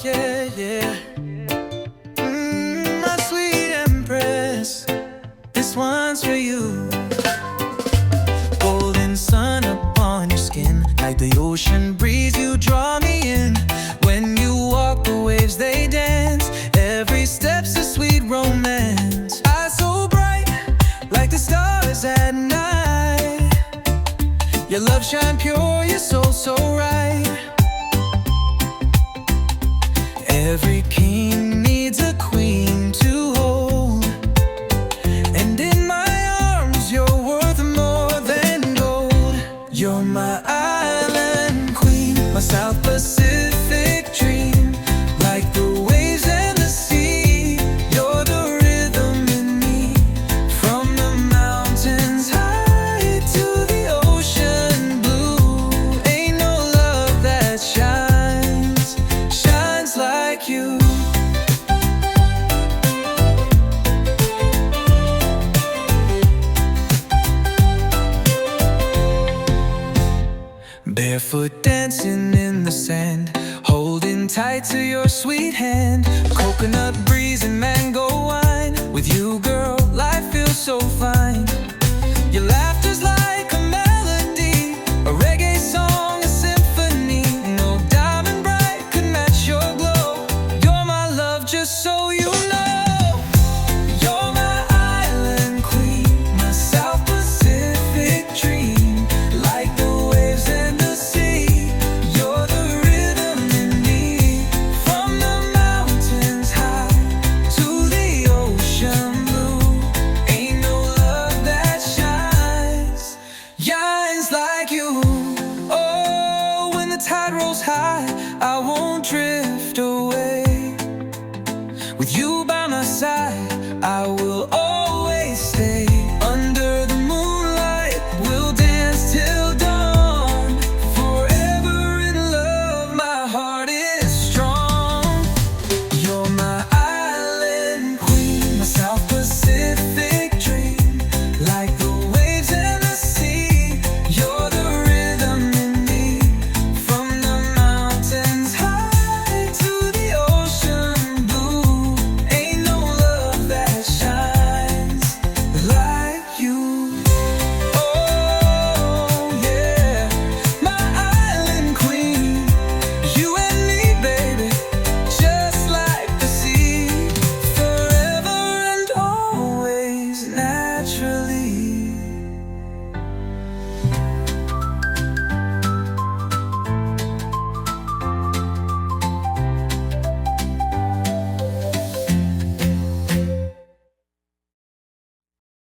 yeah, yeah. My sweet empress, this one's for you. Golden sun upon your skin, like the ocean breeze, you draw me in. When you walk, the waves they dance. Every step's a sweet romance. Eyes so bright, like the stars at night. Your love shine pure, your soul so right. Every king needs a queen to hold, and in my arms you're worth more than gold. You're my island queen, my South Pacific dream, like the waves and the sea. You're the rhythm in me, from the mountains high to the ocean blue. Ain't no love that shines like you. Barefoot dancing in the sand, holding tight to your sweet hand. Coconut breeze and mango wine. With you, girl, life feels so fine. Your laughter's like a melody, a reggae song, a symphony. No diamond bright could match your glow. You're my love, just so you know. You're my island queen, my South Pacific dream, like the waves and the sea. You're the rhythm in me, from the mountains high to the ocean blue. Ain't no love that shines like you. Oh, when the tide rolls high, I won't drift away. With you